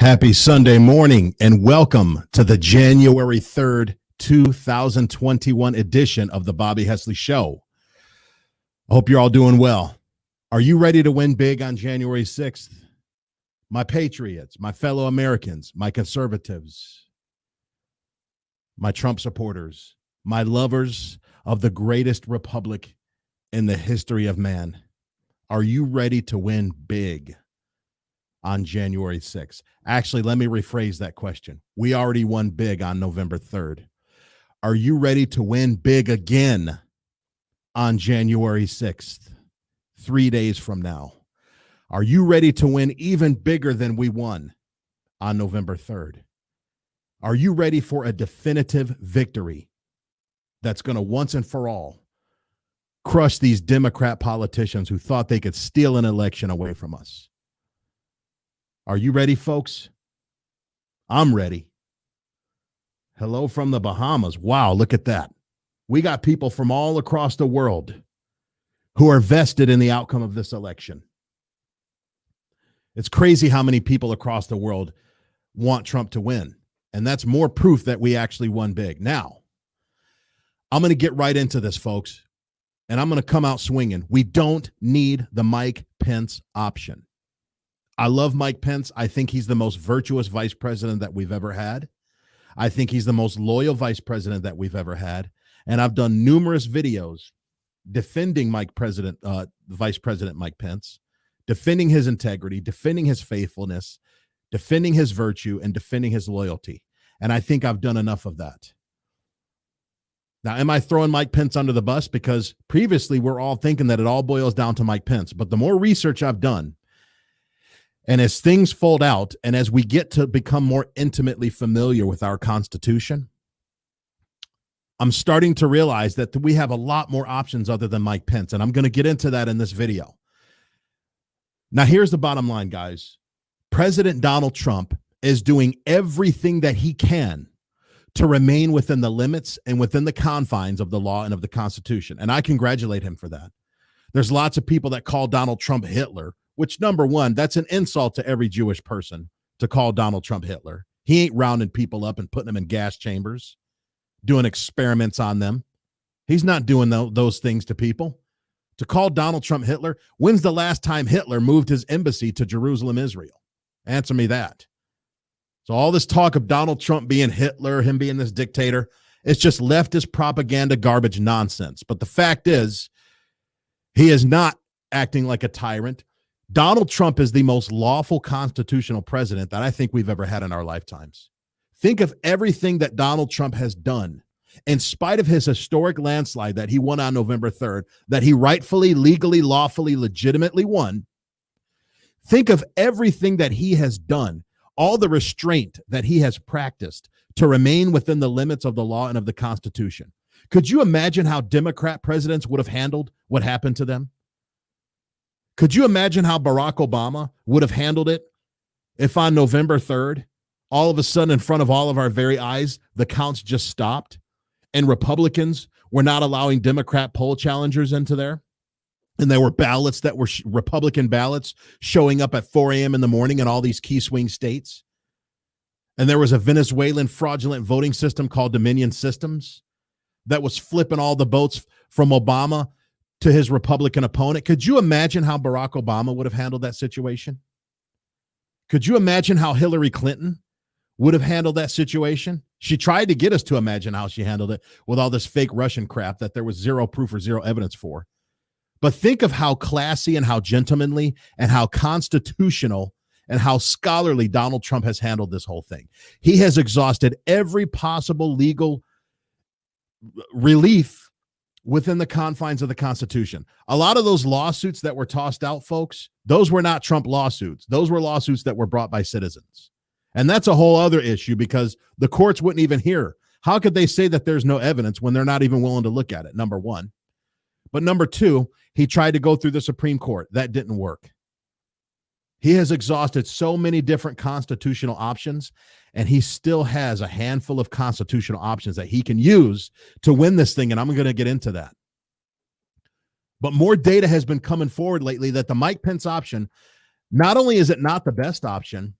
Happy Sunday morning and welcome to the January 3rd, 2021 edition of the Bobby Hesley Show. I hope you're all doing well. Are you ready to win big on January 6th? My patriots, my fellow Americans, my conservatives, my Trump supporters, my lovers of the greatest republic in the history of man. Are you ready to win big on January 6th? Actually, let me rephrase that question. We already won big on November 3rd. Are you ready to win big again on January 6th, 3 days from now? Are you ready to win even bigger than we won on November 3rd? Are you ready for a definitive victory that's going to once and for all crush these Democrat politicians who thought they could steal an election away from us? Are you ready, folks? I'm ready. Hello from the Bahamas. Wow, look at that. We got people from all across the world who are vested in the outcome of this election. It's crazy how many people across the world want Trump to win. And that's more proof that we actually won big. Now, I'm going to get right into this, folks, and I'm going to come out swinging. We don't need the Mike Pence option. I love Mike Pence. I think he's the most virtuous vice president that we've ever had. I think he's the most loyal vice president that we've ever had. And I've done numerous videos defending Vice President Mike Pence, defending his integrity, defending his faithfulness, defending his virtue, and defending his loyalty. And I think I've done enough of that. Now, am I throwing Mike Pence under the bus? Because previously we're all thinking that it all boils down to Mike Pence. But the more research I've done, and as things fold out, and as we get to become more intimately familiar with our Constitution, I'm starting to realize that we have a lot more options other than Mike Pence. And I'm going to get into that in this video. Now, here's the bottom line, guys. President Donald Trump is doing everything that he can to remain within the limits and within the confines of the law and of the Constitution. And I congratulate him for that. There's lots of people that call Donald Trump Hitler, which, number one, that's an insult to every Jewish person to call Donald Trump Hitler. He ain't rounding people up and putting them in gas chambers, doing experiments on them. He's not doing those things to people. To call Donald Trump Hitler, when's the last time Hitler moved his embassy to Jerusalem, Israel? Answer me that. So all this talk of Donald Trump being Hitler, him being this dictator, it's just leftist propaganda garbage nonsense. But the fact is, he is not acting like a tyrant. Donald Trump is the most lawful constitutional president that I think we've ever had in our lifetimes. Think of everything that Donald Trump has done in spite of his historic landslide that he won on November 3rd, that he rightfully, legally, lawfully, legitimately won. Think of everything that he has done, all the restraint that he has practiced to remain within the limits of the law and of the Constitution. Could you imagine how Democrat presidents would have handled what happened to them? Could you imagine how Barack Obama would have handled it if on November 3rd, all of a sudden in front of all of our very eyes, the counts just stopped and Republicans were not allowing Democrat poll challengers into there? And there were ballots that were Republican ballots showing up at 4 a.m. in the morning in all these key swing states. And there was a Venezuelan fraudulent voting system called Dominion Systems that was flipping all the votes from Obama to his Republican opponent. Could you imagine how Barack Obama would have handled that situation? Could you imagine how Hillary Clinton would have handled that situation? She tried to get us to imagine how she handled it with all this fake Russian crap that there was zero proof or zero evidence for. But think of how classy and how gentlemanly and how constitutional and how scholarly Donald Trump has handled this whole thing. He has exhausted every possible legal relief within the confines of the Constitution. A lot of those lawsuits that were tossed out, folks, those were not Trump lawsuits. Those were lawsuits that were brought by citizens. And that's a whole other issue because the courts wouldn't even hear. How could they say that there's no evidence when they're not even willing to look at it? Number one. But number two, he tried to go through the Supreme Court. That didn't work. He has exhausted so many different constitutional options, and he still has a handful of constitutional options that he can use to win this thing, and I'm going to get into that. But more data has been coming forward lately that the Mike Pence option, not only is it not the best option,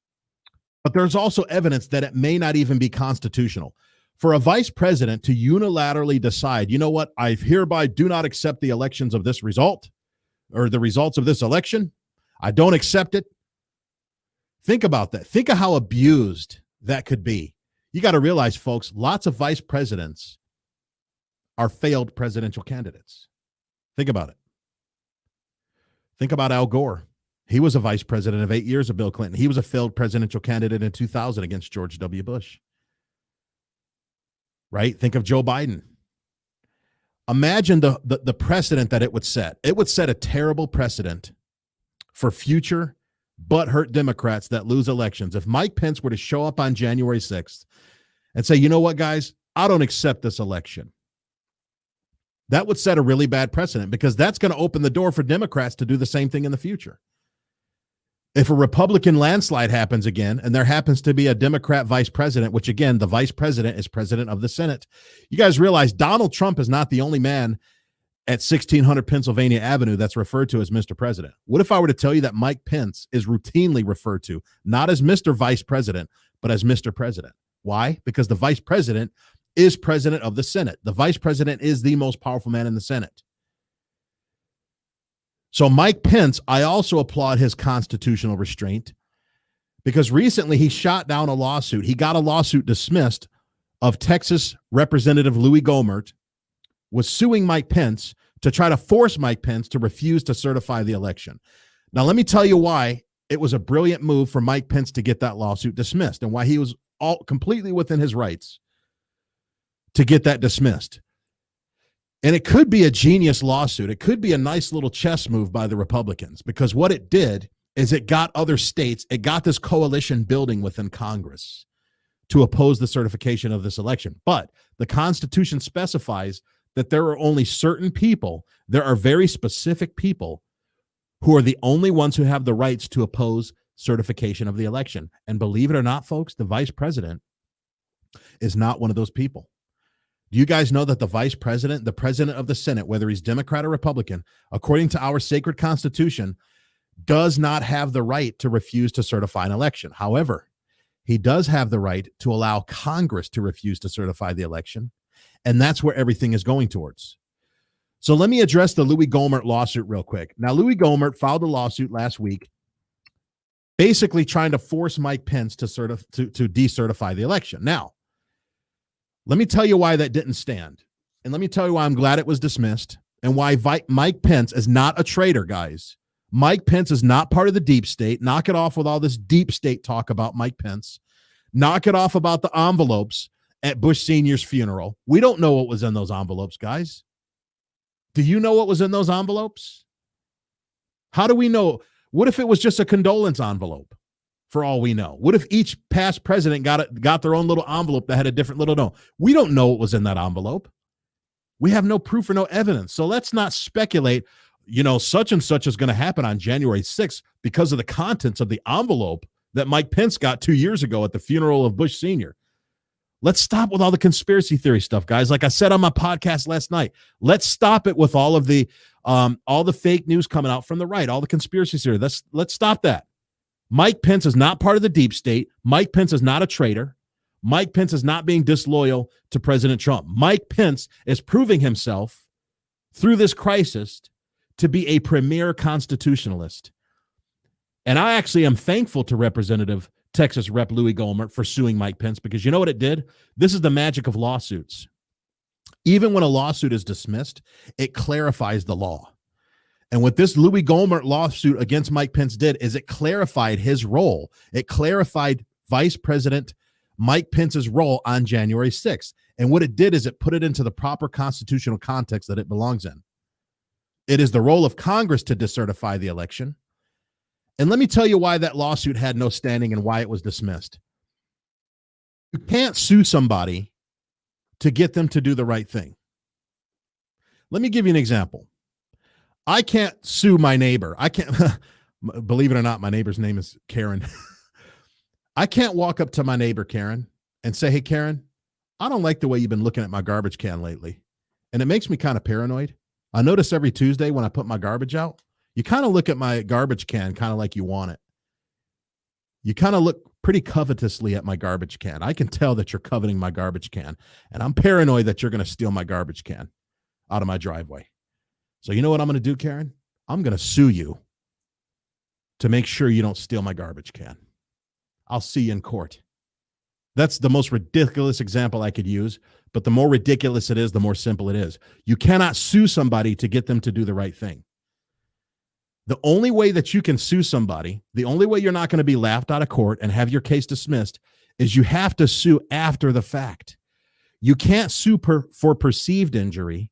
But there's also evidence that it may not even be constitutional. For a vice president to unilaterally decide, you know what, I hereby do not accept the elections of this result or the results of this election. I don't accept it. Think about that. Think of how abused that could be. You got to realize, folks, lots of vice presidents are failed presidential candidates. Think about it. Think about Al Gore. He was a vice president of 8 years of Bill Clinton. He was a failed presidential candidate in 2000 against George W. Bush. Right? Think of Joe Biden. Imagine the precedent that it would set. It would set a terrible precedent for future butthurt Democrats that lose elections. If Mike Pence were to show up on January 6th and say, you know what, guys, I don't accept this election. That would set a really bad precedent because that's going to open the door for Democrats to do the same thing in the future. If a Republican landslide happens again, and there happens to be a Democrat vice president, which again, the vice president is president of the Senate, you guys realize Donald Trump is not the only man at 1600 Pennsylvania Avenue that's referred to as Mr. President. What if I were to tell you that Mike Pence is routinely referred to, not as Mr. Vice President, but as Mr. President? Why? Because the vice president is president of the Senate. The vice president is the most powerful man in the Senate. So Mike Pence, I also applaud his constitutional restraint because recently he shot down a lawsuit. He got a lawsuit dismissed of Texas Representative Louis Gohmert was suing Mike Pence to try to force Mike Pence to refuse to certify the election. Now, let me tell you why it was a brilliant move for Mike Pence to get that lawsuit dismissed and why he was all completely within his rights to get that dismissed. And it could be a genius lawsuit. It could be a nice little chess move by the Republicans because what it did is it got other states, it got this coalition building within Congress to oppose the certification of this election. But the Constitution specifies that there are only certain people, there are very specific people who are the only ones who have the rights to oppose certification of the election. And believe it or not, folks, the vice president is not one of those people. Do you guys know that the vice president, the president of the Senate, whether he's Democrat or Republican, according to our sacred Constitution, does not have the right to refuse to certify an election? However, he does have the right to allow Congress to refuse to certify the election, and that's where everything is going towards. So let me address the Louis Gohmert lawsuit real quick. Now, Louis Gohmert filed a lawsuit last week basically trying to force Mike Pence to decertify the election. Now, let me tell you why that didn't stand. And let me tell you why I'm glad it was dismissed and why Mike Pence is not a traitor, guys. Mike Pence is not part of the deep state. Knock it off with all this deep state talk about Mike Pence. Knock it off about the envelopes at Bush Sr.'s funeral. We don't know what was in those envelopes, guys. Do you know what was in those envelopes? How do we know? What if it was just a condolence envelope? For all we know, what if each past president got their own little envelope that had a different little note? We don't know what was in that envelope. We have no proof or no evidence. So let's not speculate, such and such is going to happen on January 6th because of the contents of the envelope that Mike Pence got 2 years ago at the funeral of Bush Sr. Let's stop with all the conspiracy theory stuff, guys. Like I said on my podcast last night, let's stop it with all the fake news coming out from the right, all the conspiracy theory. Let's stop that. Mike Pence is not part of the deep state. Mike Pence is not a traitor. Mike Pence is not being disloyal to President Trump. Mike Pence is proving himself through this crisis to be a premier constitutionalist. And I actually am thankful to Representative Texas Rep. Louis Gohmert for suing Mike Pence because you know what it did? This is the magic of lawsuits. Even when a lawsuit is dismissed, it clarifies the law. And what this Louis Gohmert lawsuit against Mike Pence did is it clarified his role. It clarified Vice President Mike Pence's role on January 6th. And what it did is it put it into the proper constitutional context that it belongs in. It is the role of Congress to decertify the election. And let me tell you why that lawsuit had no standing and why it was dismissed. You can't sue somebody to get them to do the right thing. Let me give you an example. I can't sue my neighbor. I can't, believe it or not, my neighbor's name is Karen. I can't walk up to my neighbor, Karen, and say, hey, Karen, I don't like the way you've been looking at my garbage can lately. And it makes me kind of paranoid. I notice every Tuesday when I put my garbage out, you kind of look at my garbage can kind of like you want it. You kind of look pretty covetously at my garbage can. I can tell that you're coveting my garbage can, and I'm paranoid that you're going to steal my garbage can out of my driveway. So you know what I'm going to do, Karen? I'm going to sue you to make sure you don't steal my garbage can. I'll see you in court. That's the most ridiculous example I could use, but the more ridiculous it is, the more simple it is. You cannot sue somebody to get them to do the right thing. The only way that you can sue somebody, the only way you're not going to be laughed out of court and have your case dismissed, is you have to sue after the fact. You can't sue for perceived injury,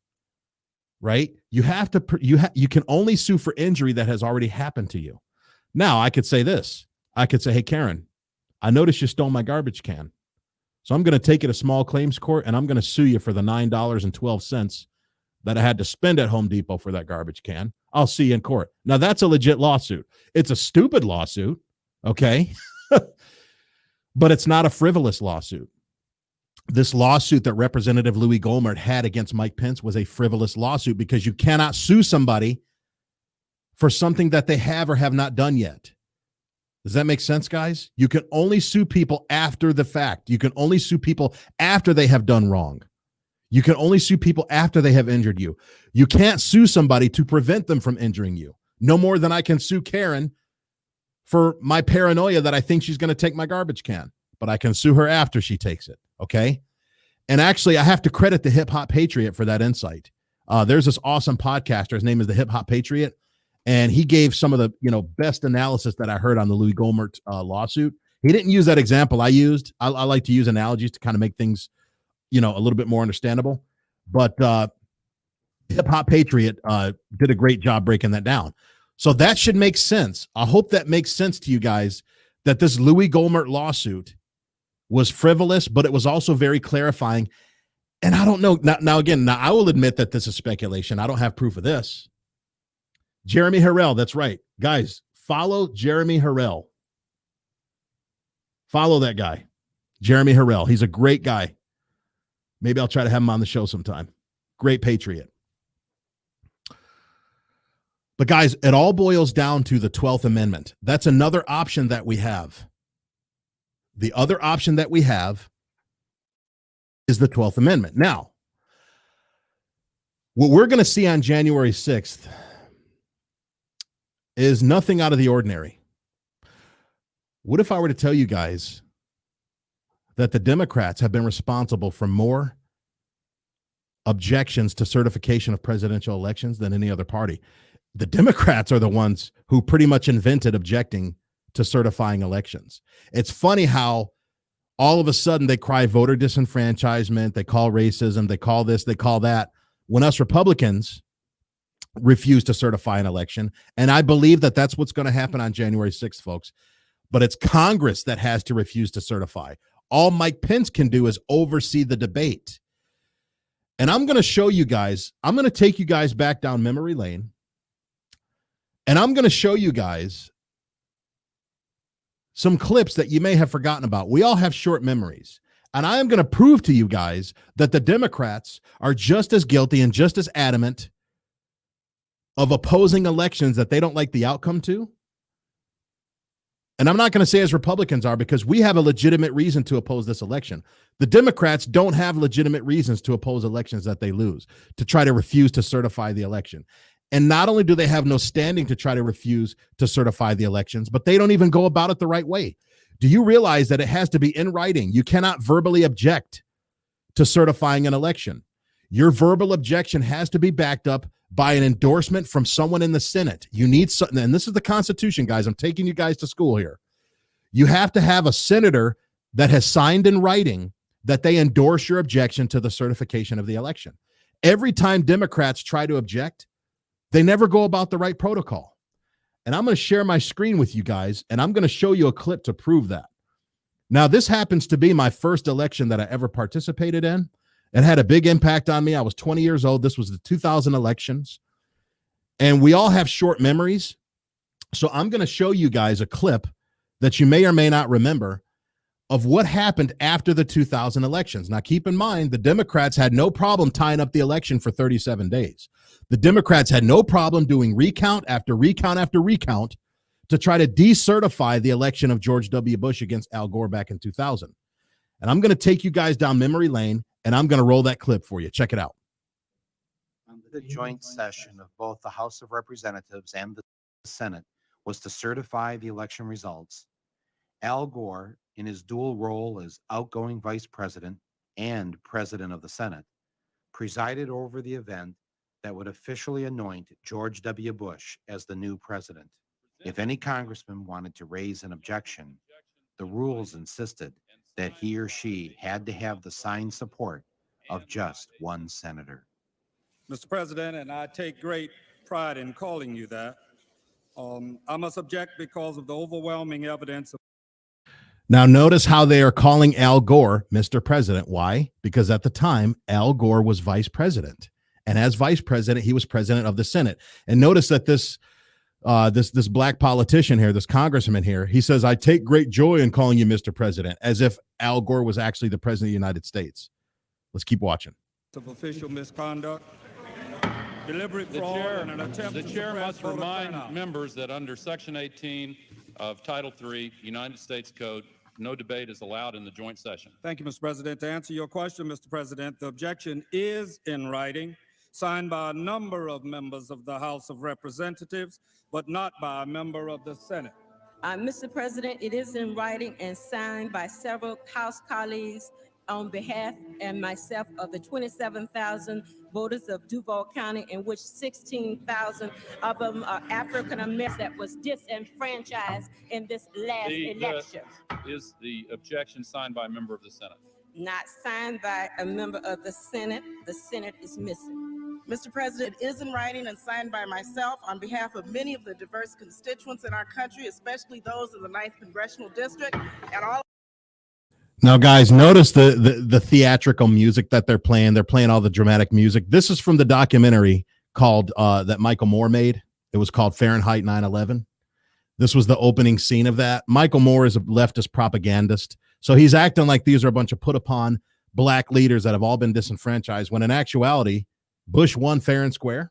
right? You can only sue for injury that has already happened to you. Now, I could say this. I could say, hey, Karen, I noticed you stole my garbage can. So I'm going to take it to small claims court, and I'm going to sue you for the $9.12 that I had to spend at Home Depot for that garbage can. I'll see you in court. Now, that's a legit lawsuit. It's a stupid lawsuit, okay? But it's not a frivolous lawsuit. This lawsuit that Representative Louis Gohmert had against Mike Pence was a frivolous lawsuit because you cannot sue somebody for something that they have or have not done yet. Does that make sense, guys? You can only sue people after the fact. You can only sue people after they have done wrong. You can only sue people after they have injured you. You can't sue somebody to prevent them from injuring you. No more than I can sue Karen for my paranoia that I think she's going to take my garbage can. But I can sue her after she takes it, okay? And actually, I have to credit the Hip Hop Patriot for that insight. There's this awesome podcaster. His name is the Hip Hop Patriot. And he gave some of the best analysis that I heard on the Louis Gohmert lawsuit. He didn't use that example I used. I like to use analogies to kind of make things, a little bit more understandable. But Hip Hop Patriot did a great job breaking that down. So that should make sense. I hope that makes sense to you guys, that this Louis Gohmert lawsuit was frivolous, but it was also very clarifying. And I don't know. Now I will admit that this is speculation. I don't have proof of this. Jeremy Harrell, that's right. Guys, follow Jeremy Harrell. Follow that guy, Jeremy Harrell. He's a great guy. Maybe I'll try to have him on the show sometime. Great patriot. But guys, it all boils down to the 12th Amendment. That's another option that we have. The other option that we have is the 12th Amendment. Now, what we're going to see on January 6th is nothing out of the ordinary. What if I were to tell you guys that the Democrats have been responsible for more objections to certification of presidential elections than any other party? The Democrats are the ones who pretty much invented objecting to certifying elections. It's funny how all of a sudden they cry voter disenfranchisement, they call racism, they call this, they call that, when us Republicans refuse to certify an election. And I believe that that's what's going to happen on January 6th, folks. But it's Congress that has to refuse to certify. All Mike Pence can do is oversee the debate. And I'm going to show you guys, I'm going to take you guys back down memory lane. And I'm going to show you guys some clips that you may have forgotten about. We all have short memories. And I am going to prove to you guys that the Democrats are just as guilty and just as adamant of opposing elections that they don't like the outcome to. And I'm not going to say as Republicans are, because we have a legitimate reason to oppose this election. The Democrats don't have legitimate reasons to oppose elections that they lose, to try to refuse to certify the election. And not only do they have no standing to try to refuse to certify the elections, but they don't even go about it the right way. Do you realize that it has to be in writing? You cannot verbally object to certifying an election. Your verbal objection has to be backed up by an endorsement from someone in the Senate. You need something, and this is the Constitution, guys. I'm taking you guys to school here. You have to have a senator that has signed in writing that they endorse your objection to the certification of the election. Every time Democrats try to object, they never go about the right protocol. And I'm going to share my screen with you guys, and I'm going to show you a clip to prove that. Now, this happens to be my first election that I ever participated in. It had a big impact on me. I was 20 years old. This was the 2000 elections. And we all have short memories. So I'm going to show you guys a clip that you may or may not remember of what happened after the 2000 elections. Now, keep in mind, the Democrats had no problem tying up the election for 37 days. The Democrats had no problem doing recount after recount after recount to try to decertify the election of George W. Bush against Al Gore back in 2000. And I'm going to take you guys down memory lane, and I'm going to roll that clip for you. Check it out. The joint session of both the House of Representatives and the Senate was to certify the election results. Al Gore, in his dual role as outgoing vice president and president of the Senate, presided over the event that would officially anoint George W. Bush as the new president. If any congressman wanted to raise an objection, the rules insisted that he or she had to have the signed support of just one senator. Mr. President, and I take great pride in calling you that. I must object because of the overwhelming evidence. Now, notice how they are calling Al Gore Mr. President. Why? Because at the time, Al Gore was vice president. And as vice president, he was president of the Senate. And notice that this black politician here, this congressman here, he says, I take great joy in calling you Mr. President, as if Al Gore was actually the president of the United States. Let's keep watching. Of official misconduct, deliberate fraud, and an attempt to suppress voter turnout. The chair must remind members that under Section 18 of Title III, United States Code, no debate is allowed in the joint session. Thank you, Mr. President. To answer your question, Mr. President, the objection is in writing, signed by a number of members of the House of Representatives, but not by a member of the Senate. Mr. President, it is in writing and signed by several House colleagues on behalf and myself of the 27,000 voters of Duval County, in which 16,000 of them are African Americans that was disenfranchised in this last election. Is the objection signed by a member of the Senate? Not signed by a member of the Senate. The Senate is missing. Mr. President, it is in writing and signed by myself on behalf of many of the diverse constituents in our country, especially those in the 9th Congressional District and all. Now, guys, notice the theatrical music that they're playing. They're playing all the dramatic music. This is from the documentary called that Michael Moore made. It was called Fahrenheit 9/11. This was the opening scene of that. Michael Moore is a leftist propagandist. So he's acting like these are a bunch of put upon black leaders that have all been disenfranchised, when in actuality, Bush won fair and square.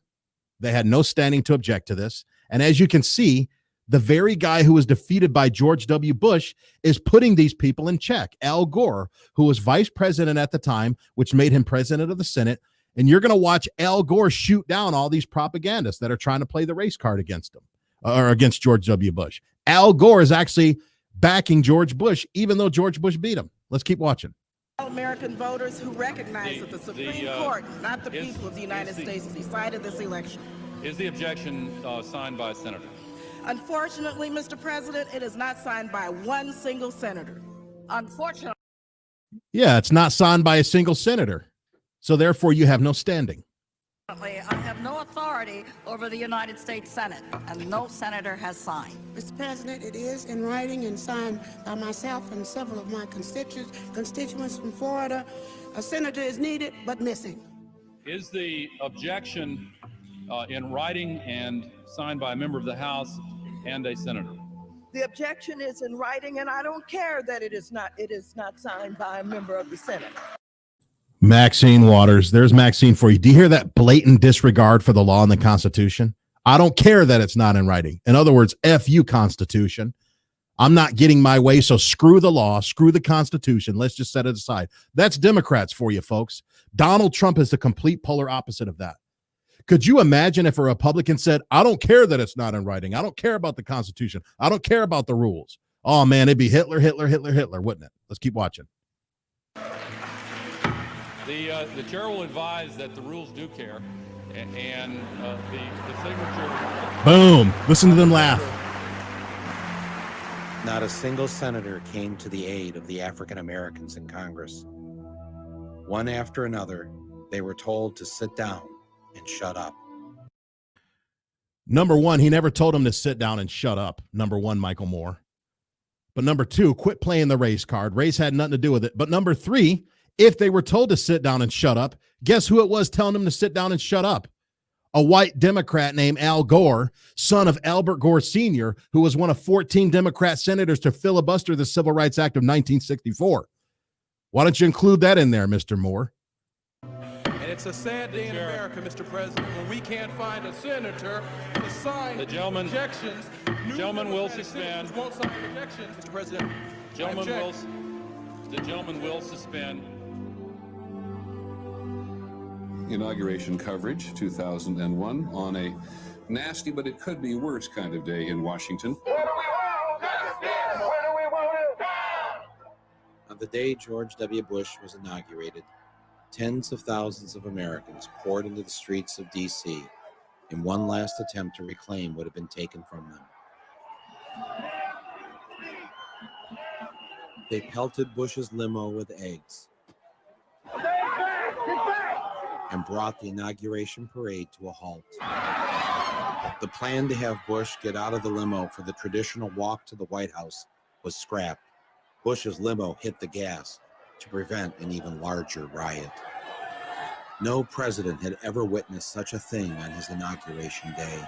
They had no standing to object to this. And as you can see, the very guy who was defeated by George W. Bush is putting these people in check. Al Gore, who was vice president at the time, which made him president of the Senate. And you're going to watch Al Gore shoot down all these propagandists that are trying to play the race card against him, or against George W. Bush. Al Gore is actually backing George Bush, even though George Bush beat him. Let's keep watching. All American voters who recognize that the Supreme Court, not the people of the United States, decided this election. Is the objection signed by a senator? Unfortunately, Mr. President, it is not signed by one single senator. Unfortunately. Yeah, it's not signed by a single senator. So therefore, you have no standing. I have no authority over the United States Senate, and no senator has signed. Mr. President, it is in writing and signed by myself and several of my constituents from Florida. A senator is needed, but missing. Is the objection in writing and signed by a member of the House and a senator? The objection is in writing, and I don't care that it is not signed by a member of the Senate. Maxine Waters, there's Maxine for you. Do you hear that blatant disregard for the law and the Constitution? I don't care that it's not in writing. In other words, F you, Constitution. I'm not getting my way, so screw the law, screw the Constitution. Let's just set it aside. That's Democrats for you, folks. Donald Trump is the complete polar opposite of that. Could you imagine if a Republican said, I don't care that it's not in writing. I don't care about the Constitution. I don't care about the rules. Oh, man, it'd be Hitler, Hitler, Hitler, Hitler, wouldn't it? Let's keep watching. The chair will advise that the rules do care, and the signature. Boom. Listen to them laugh. Not a single senator came to the aid of the African Americans in Congress. One after another, they were told to sit down and shut up. Number one, he never told him to sit down and shut up. Number one, Michael Moore. But number two, quit playing the race card. Race had nothing to do with it. But number three, if they were told to sit down and shut up, guess who it was telling them to sit down and shut up? A white Democrat named Al Gore, son of Albert Gore Sr., who was one of 14 Democrat senators to filibuster the Civil Rights Act of 1964. Why don't you include that in there, Mr. Moore? And It's a sad day in America, Mr. President, when we can't find a senator to sign The gentleman- objections. the gentleman will suspend. Won't sign objections, Mr. President. The gentleman will suspend. Inauguration coverage 2001 on a nasty, but it could be worse kind of day in Washington. On the day George W. Bush was inaugurated, tens of thousands of Americans poured into the streets of D.C. in one last attempt to reclaim what had been taken from them. They pelted Bush's limo with eggs and brought the inauguration parade to a halt. The plan to have Bush get out of the limo for the traditional walk to the White House was scrapped. Bush's limo hit the gas to prevent an even larger riot. No president had ever witnessed such a thing on his inauguration day.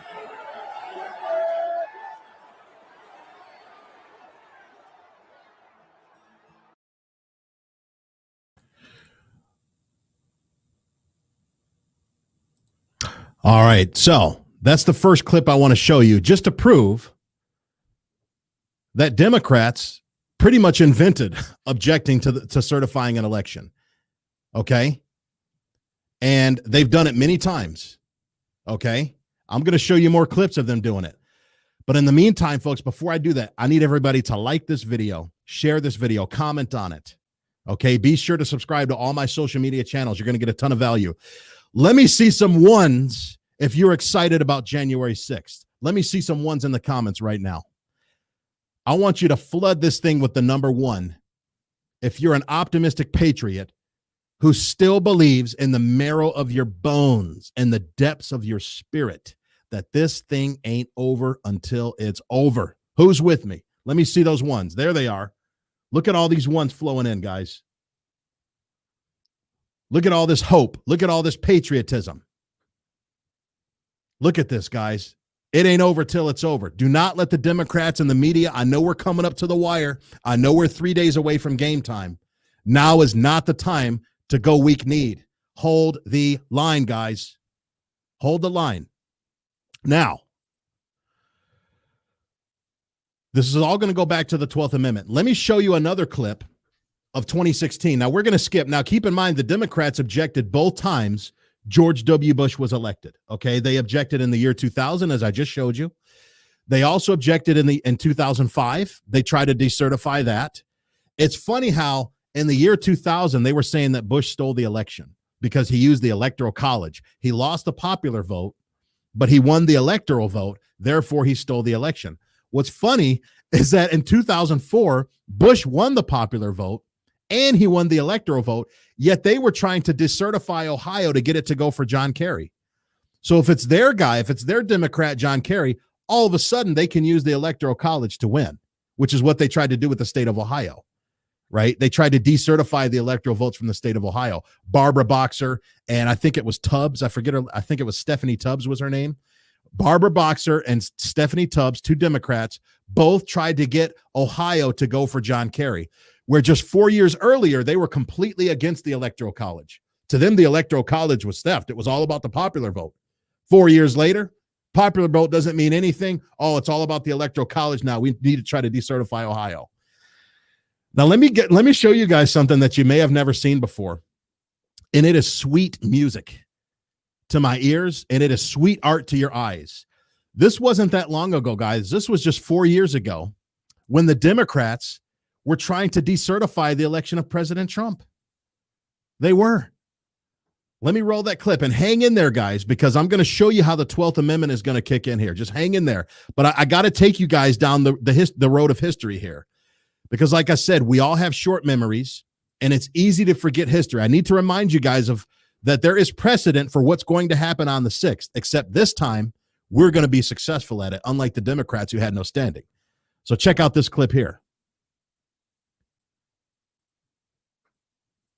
All right. So that's the first clip I want to show you just to prove that Democrats pretty much invented objecting to certifying an election. Okay. And they've done it many times. Okay. I'm going to show you more clips of them doing it. But in the meantime, folks, before I do that, I need everybody to like this video, share this video, comment on it. Okay. Be sure to subscribe to all my social media channels. You're going to get a ton of value. Let me see some ones if you're excited about January 6th. Let me see some ones in the comments right now. I want you to flood this thing with the number one. If you're an optimistic patriot who still believes in the marrow of your bones and the depths of your spirit that this thing ain't over until it's over. Who's with me? Let me see those ones. There they are. Look at all these ones flowing in, guys. Look at all this hope. Look at all this patriotism. Look at this, guys. It ain't over till it's over. Do not let the Democrats and the media, I know we're coming up to the wire. I know we're 3 days away from game time. Now is not the time to go weak-kneed. Hold the line, guys. Hold the line. Now, this is all going to go back to the 12th Amendment. Let me show you another clip of 2016. Now, we're going to skip. Now, keep in mind, the Democrats objected both times George W. Bush was elected. Okay, they objected in the year 2000, as I just showed you. They also objected in 2005. They tried to decertify that. It's funny how in the year 2000, they were saying that Bush stole the election because he used the Electoral College. He lost the popular vote, but he won the electoral vote. Therefore, he stole the election. What's funny is that in 2004, Bush won the popular vote and he won the electoral vote, yet they were trying to decertify Ohio to get it to go for John Kerry. So if it's their guy, if it's their Democrat, John Kerry, all of a sudden they can use the Electoral College to win, which is what they tried to do with the state of Ohio, right? They tried to decertify the electoral votes from the state of Ohio. Barbara Boxer, and I think it was Tubbs. I forget her. I think it was Stephanie Tubbs was her name. Barbara Boxer and Stephanie Tubbs, two Democrats, both tried to get Ohio to go for John Kerry, where just 4 years earlier, they were completely against the Electoral College. To them, the Electoral College was theft. It was all about the popular vote. 4 years later, popular vote doesn't mean anything. Oh, it's all about the Electoral College now. We need to try to decertify Ohio. Now, let me show you guys something that you may have never seen before. And it is sweet music to my ears, and it is sweet art to your eyes. This wasn't that long ago, guys. This was just 4 years ago when the Democrats were trying to decertify the election of President Trump. They were. Let me roll that clip and hang in there, guys, because I'm going to show you how the 12th Amendment is going to kick in here. Just hang in there. But I got to take you guys down the road of history here. Because like I said, we all have short memories, and it's easy to forget history. I need to remind you guys of that there is precedent for what's going to happen on the 6th, except this time we're going to be successful at it, unlike the Democrats who had no standing. So check out this clip here.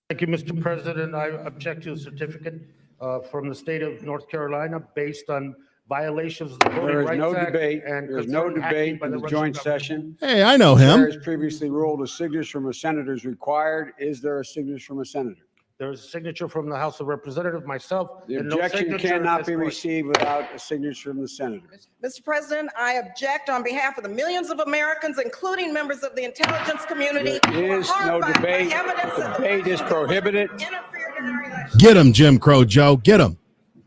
Thank you, Mr. President. I object to a certificate from the state of North Carolina based on violations of the Voting Rights Act. There is no debate. And There is no debate in the joint session. Hey, I know him. As previously ruled, a signature from a senator is required. Is there a signature from a senator? There's a signature from the House of Representatives, myself. The and no objection signature cannot at be this point. received without a signature from the senator. Mr. President, I object on behalf of the millions of Americans, including members of the intelligence community. There is no debate. Debate is prohibited. Get him, Jim Crow Joe. Get him.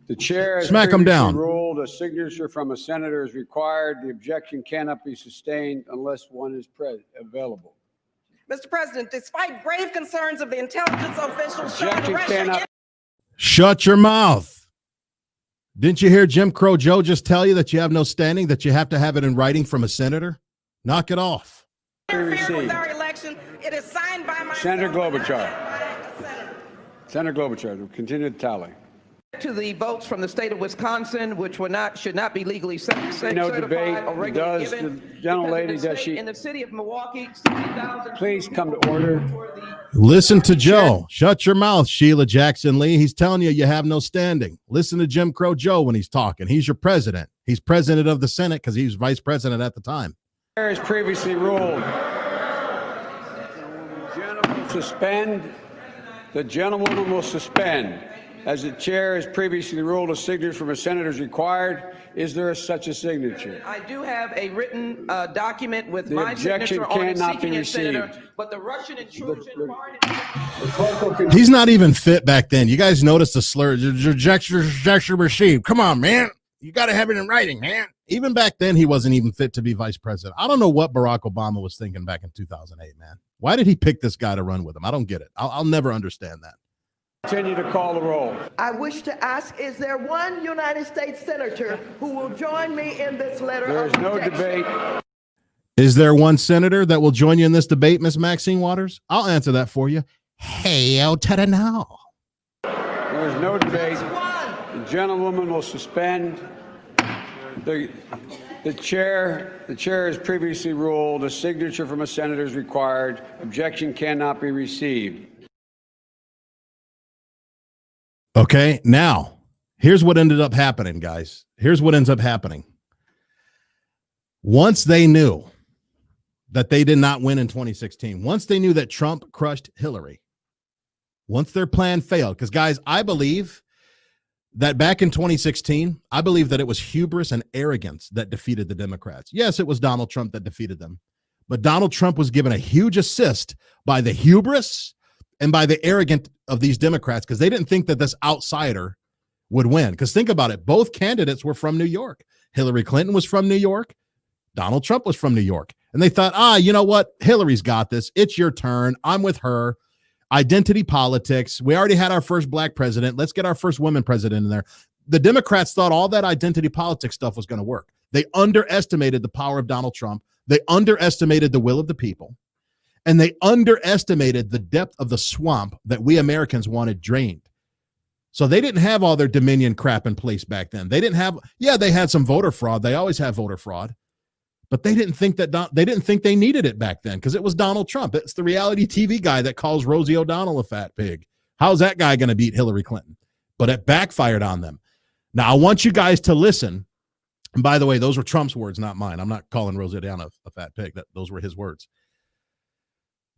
The chair has Smack 'em previously down. ruled a signature from a senator is required. The objection cannot be sustained unless one is available. Mr. President, despite grave concerns of the intelligence officials showing Objection Russia cannot. Shut your mouth. Didn't you hear Jim Crow Joe just tell you that you have no standing, that you have to have it in writing from a senator? Knock it off. interfered with our election, it is signed by myself. Senator Klobuchar. Senator Klobuchar, continue to tally. To the votes from the state of Wisconsin, which should not be legally certified No debate. or regularly Does given. the gentlelady, Because in the does state- she? In the city of Milwaukee, 60,000. Please come to order. Listen to Joe. Shut your mouth, Sheila Jackson Lee. He's telling you you have no standing. Listen to Jim Crow Joe when he's talking. He's your president. He's president of the Senate because he was vice president at the time. The chair has previously ruled. The gentlewoman will suspend. As the chair has previously ruled, a signature from a senator is required. Is there such a signature? I do have a written document with The my objection signature on it cannot be seeking it, received. Senator, but the Russian intrusion, foreign He's not even fit back then. You guys noticed the slur. Rejection received. Come on, man. You got to have it in writing, man. Even back then, he wasn't even fit to be vice president. I don't know what Barack Obama was thinking back in 2008, man. Why did he pick this guy to run with him? I don't get it. I'll never understand that. Continue to call the roll. I wish to ask, is there one United States senator who will join me in this letter There of is no rejection? debate. Is there one senator that will join you in this debate, Miss Maxine Waters? I'll answer that for you. Hail to the no. There is no debate. The gentlewoman will suspend. The chair has previously ruled a signature from a senator is required. Objection cannot be received. Okay, now, here's what ended up happening, guys. Here's what ends up happening. Once they knew that they did not win in 2016, once they knew that Trump crushed Hillary, once their plan failed, because, guys, I believe that back in 2016, I believe that it was hubris and arrogance that defeated the Democrats. Yes, it was Donald Trump that defeated them, but Donald Trump was given a huge assist by the hubris and by the arrogance of these Democrats because they didn't think that this outsider would win. Because think about it, both candidates were from New York. Hillary Clinton was from New York. Donald Trump was from New York. And they thought, you know what? Hillary's got this. It's your turn. I'm with her. Identity politics. We already had our first black president. Let's get our first woman president in there. The Democrats thought all that identity politics stuff was going to work. They underestimated the power of Donald Trump. They underestimated the will of the people. And they underestimated the depth of the swamp that we Americans wanted drained. So they didn't have all their Dominion crap in place back then. They didn't have, they had some voter fraud. They always have voter fraud. But they didn't think they needed it back then because it was Donald Trump. It's the reality TV guy that calls Rosie O'Donnell a fat pig. How's that guy going to beat Hillary Clinton? But it backfired on them. Now, I want you guys to listen. And by the way, those were Trump's words, not mine. I'm not calling Rosie O'Donnell a fat pig. Those were his words.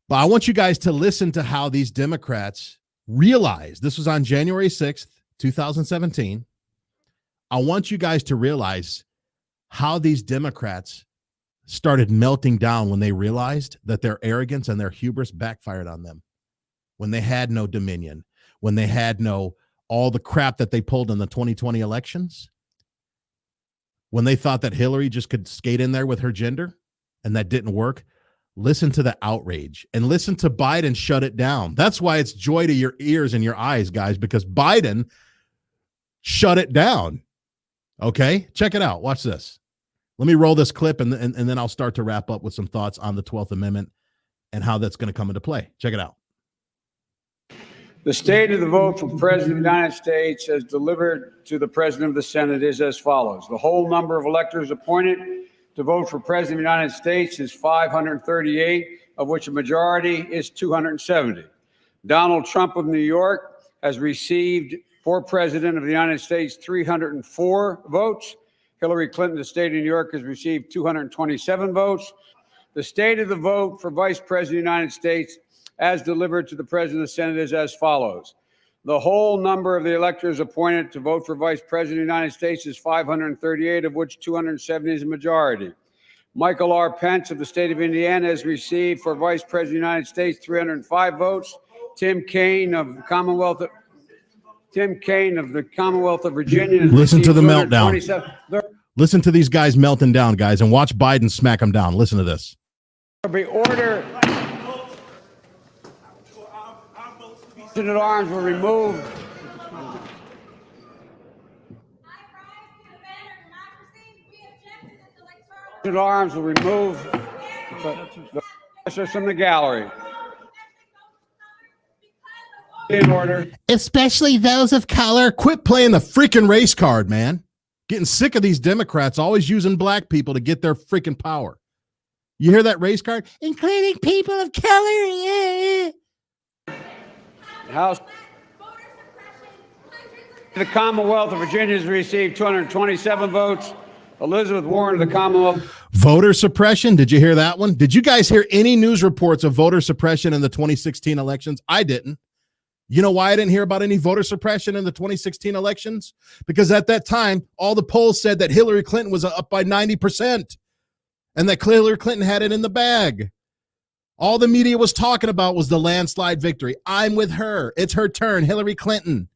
But I want you guys to listen to how these Democrats realized. This was on January 6th, 2017. I want you guys to realize how these Democrats started melting down when they realized that their arrogance and their hubris backfired on them. When they had no dominion, when they had all the crap that they pulled in the 2020 elections, when they thought that Hillary just could skate in there with her gender and that didn't work. Listen to the outrage and listen to Biden shut it down. That's why it's joy to your ears and your eyes, guys, because Biden shut it down. Okay, check it out. Watch this. Let me roll this clip and then I'll start to wrap up with some thoughts on the 12th Amendment and how that's going to come into play. Check it out. The state of the vote for President of the United States as delivered to the President of the Senate is as follows. The whole number of electors appointed to vote for President of the United States is 538, of which a majority is 270. Donald Trump of New York has received for President of the United States 304 votes. Hillary Clinton, the state of New York, has received 227 votes. The state of the vote for Vice President of the United States as delivered to the President of the Senate is as follows. The whole number of the electors appointed to vote for Vice President of the United States is 538, of which 270 is a majority. Michael R. Pence of the state of Indiana has received for Vice President of the United States 305 votes. Tim Kaine of the Commonwealth of Virginia. Listen to the meltdown. Listen to these guys melting down, guys, and watch Biden smack them down. Listen to this. There'll be order. Sergeant at arms were removed. Sergeant at arms will remove the officers from the gallery. In order. Especially those of color. Quit playing the freaking race card, man. Getting sick of these Democrats always using black people to get their freaking power. You hear that race card? Including people of color. Yeah. House. The Commonwealth of Virginia has received 227 votes. Elizabeth Warren of the Commonwealth. Voter suppression. Did you hear that one? Did you guys hear any news reports of voter suppression in the 2016 elections? I didn't. You know why I didn't hear about any voter suppression in the 2016 elections? Because at that time, all the polls said that Hillary Clinton was up by 90% and that Hillary Clinton had it in the bag. All the media was talking about was the landslide victory. I'm with her. It's her turn, Hillary Clinton.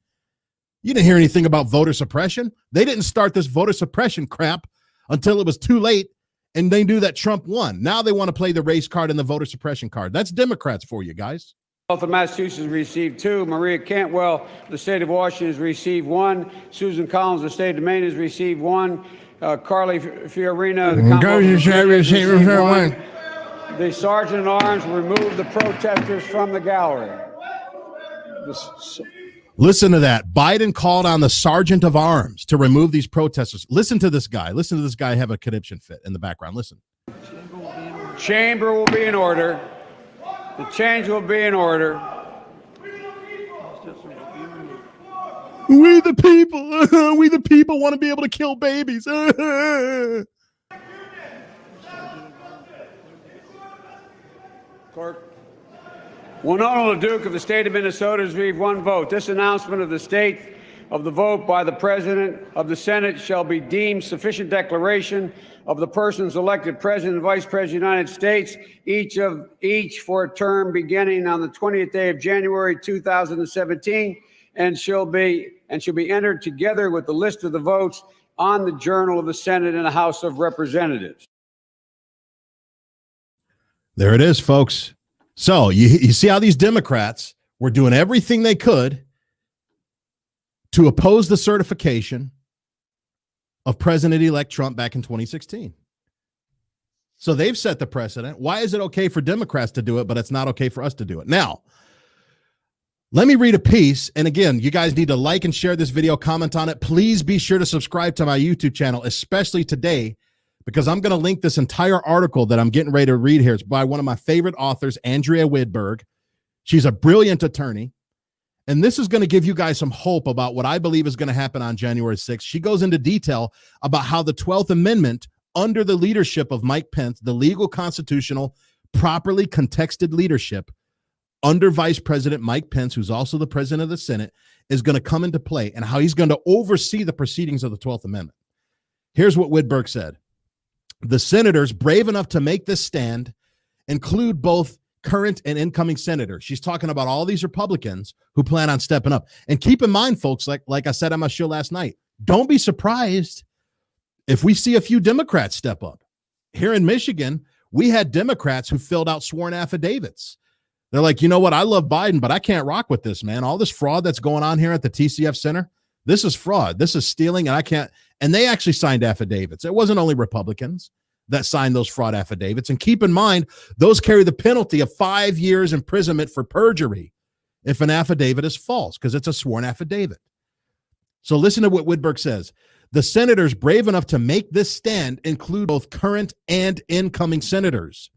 You didn't hear anything about voter suppression. They didn't start this voter suppression crap until it was too late, and they knew that Trump won. Now they want to play the race card and the voter suppression card. That's Democrats for you, guys. Of Massachusetts received 2. Maria Cantwell, the state of Washington, has received 1. Susan Collins, the state of Maine, has received 1. Carly Fiorina, the Commonwealth has received 1. The sergeant at arms will remove the protesters from the gallery. Listen to that. Biden called on the sergeant of arms to remove these protesters. Listen to this guy. Listen to this guy have a conniption fit in the background. Listen. Chamber will be in order. The change will be in order. We the people, we the people want to be able to kill babies. Clerk. Winona LaDuke of the state of Minnesota has received 1 vote. This announcement of the state of the vote by the President of the Senate shall be deemed sufficient declaration of the persons elected President and Vice President of the United States, each for a term beginning on the 20th day of January 2017, and shall be entered together with the list of the votes on the Journal of the Senate and the House of Representatives. There it is, folks. So you see how these Democrats were doing everything they could to oppose the certification of President-elect Trump back in 2016. So they've set the precedent. Why is it okay for Democrats to do it, but it's not okay for us to do it? Now, let me read a piece. And again, you guys need to like and share this video, comment on it. Please be sure to subscribe to my YouTube channel, especially today, because I'm going to link this entire article that I'm getting ready to read here. It's by one of my favorite authors, Andrea Widberg. She's a brilliant attorney. And this is going to give you guys some hope about what I believe is going to happen on January 6th. She goes into detail about how the 12th Amendment, under the leadership of Mike Pence, the legal, constitutional, properly contexted leadership under Vice President Mike Pence, who's also the president of the Senate, is going to come into play and how he's going to oversee the proceedings of the 12th Amendment. Here's what Widberg said. The senators brave enough to make this stand include both current and incoming senators. She's talking about all these Republicans who plan on stepping up. And keep in mind, folks, like I said on my show last night, don't be surprised if we see a few Democrats step up. Here in Michigan, we had Democrats who filled out sworn affidavits. They're like, you know what? I love Biden, but I can't rock with this, man. All this fraud that's going on here at the TCF Center, this is fraud. This is stealing, and I can't. And they actually signed affidavits. It wasn't only Republicans that signed those fraud affidavits. And keep in mind, those carry the penalty of 5 years imprisonment for perjury if an affidavit is false, because it's a sworn affidavit. So listen to what Widberg says. The senators brave enough to make this stand include both current and incoming senators.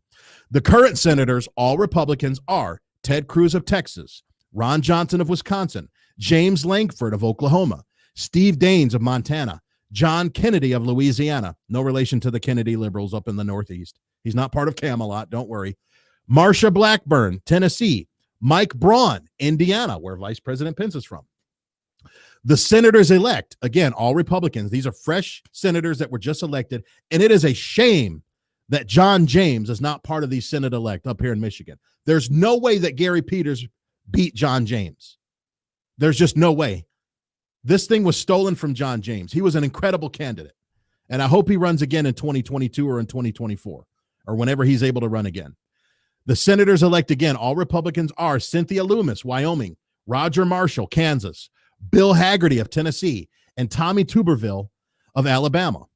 The current senators, all Republicans, are Ted Cruz of Texas, Ron Johnson of Wisconsin, James Lankford of Oklahoma, Steve Daines of Montana, John Kennedy of Louisiana, no relation to the Kennedy liberals up in the Northeast. He's not part of Camelot, don't worry. Marsha Blackburn, Tennessee, Mike Braun, Indiana, where Vice President Pence is from. The senators-elect, again, all Republicans. These are fresh senators that were just elected, and it is a shame that John James is not part of these Senate-elect up here in Michigan. There's no way that Gary Peters beat John James. There's just no way. This thing was stolen from John James. He was an incredible candidate, and I hope he runs again in 2022 or in 2024 or whenever he's able to run again. The senators-elect, again, all Republicans are Cynthia Loomis, Wyoming, Roger Marshall, Kansas, Bill Hagerty of Tennessee, and Tommy Tuberville of Alabama.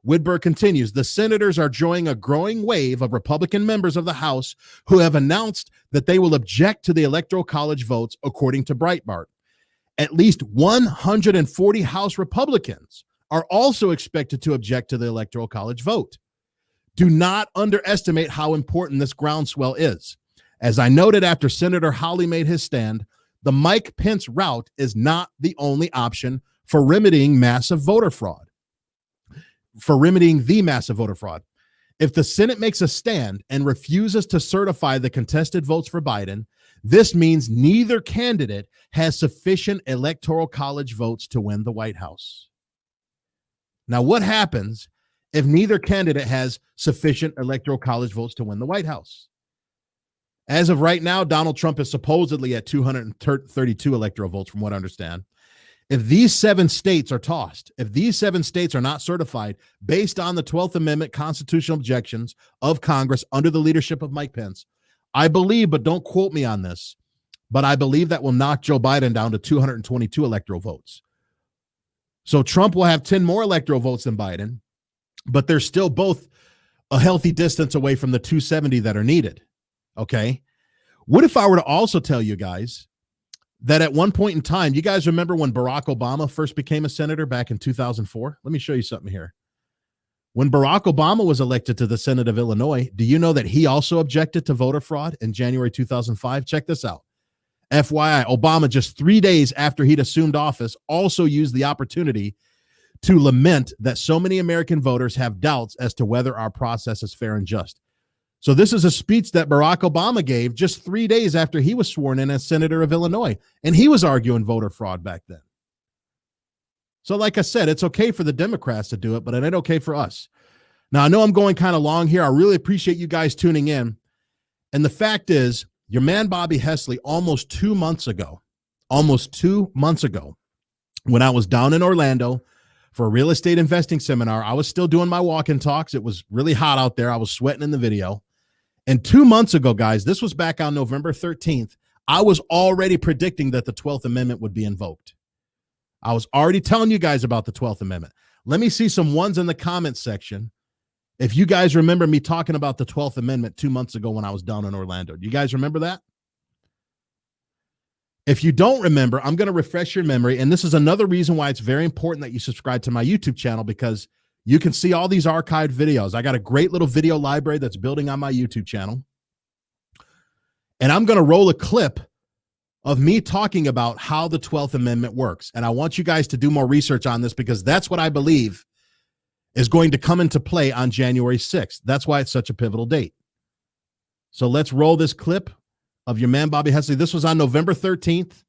Whitberg continues, the senators are joining a growing wave of Republican members of the House who have announced that they will object to the Electoral College votes, according to Breitbart. At least 140 House Republicans are also expected to object to the Electoral College vote. Do not underestimate how important this groundswell is. As I noted after Senator Hawley made his stand, the Mike Pence route is not the only option for remedying massive voter fraud. If the Senate makes a stand and refuses to certify the contested votes for Biden, this means neither candidate has sufficient Electoral College votes to win the White House. Now, what happens if neither candidate has sufficient Electoral College votes to win the White House? As of right now, Donald Trump is supposedly at 232 electoral votes, from what I understand. If these 7 states are tossed, if these 7 states are not certified based on the 12th Amendment constitutional objections of Congress under the leadership of Mike Pence, I believe, but don't quote me on this, but I believe that will knock Joe Biden down to 222 electoral votes. So Trump will have 10 more electoral votes than Biden, but they're still both a healthy distance away from the 270 that are needed. Okay. What if I were to also tell you guys that at one point in time, you guys remember when Barack Obama first became a senator back in 2004? Let me show you something here. When Barack Obama was elected to the Senate of Illinois, do you know that he also objected to voter fraud in January 2005? Check this out. FYI, Obama, just 3 days after he'd assumed office, also used the opportunity to lament that so many American voters have doubts as to whether our process is fair and just. So this is a speech that Barack Obama gave just 3 days after he was sworn in as senator of Illinois, and he was arguing voter fraud back then. So like I said, it's okay for the Democrats to do it, but it ain't okay for us. Now, I know I'm going kind of long here. I really appreciate you guys tuning in. And the fact is, your man Bobby Hessley, almost 2 months ago, when I was down in Orlando for a real estate investing seminar, I was still doing my walk-in talks. It was really hot out there. I was sweating in the video. And 2 months ago, guys, this was back on November 13th, I was already predicting that the 12th Amendment would be invoked. I was already telling you guys about the 12th Amendment. Let me see some ones in the comments section if you guys remember me talking about the 12th Amendment 2 months ago when I was down in Orlando. Do you guys remember that? If you don't remember, I'm going to refresh your memory. And this is another reason why it's very important that you subscribe to my YouTube channel, because you can see all these archived videos. I got a great little video library that's building on my YouTube channel. And I'm going to roll a clip of me talking about how the 12th Amendment works. And I want you guys to do more research on this, because that's what I believe is going to come into play on January 6th. That's why it's such a pivotal date. So let's roll this clip of your man, Bobby Hessley. This was on November 13th,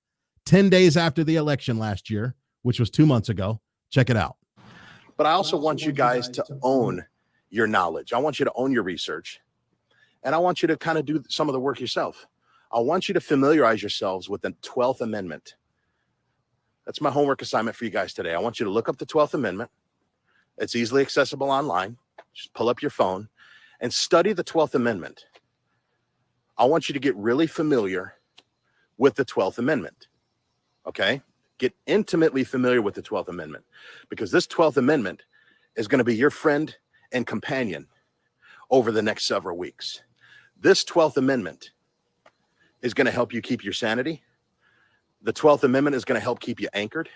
10 days after the election last year, which was 2 months ago. Check it out. But I also want you guys to own your knowledge. I want you to own your research. And I want you to kind of do some of the work yourself. I want you to familiarize yourselves with the 12th Amendment. That's my homework assignment for you guys today. I want you to look up the 12th Amendment. It's easily accessible online. Just pull up your phone and study the 12th Amendment. I want you to get really familiar with the 12th Amendment. Okay? Get intimately familiar with the 12th Amendment, because this 12th Amendment is going to be your friend and companion over the next several weeks. This 12th Amendment is going to help you keep your sanity. The 12th Amendment is going to help keep you anchored.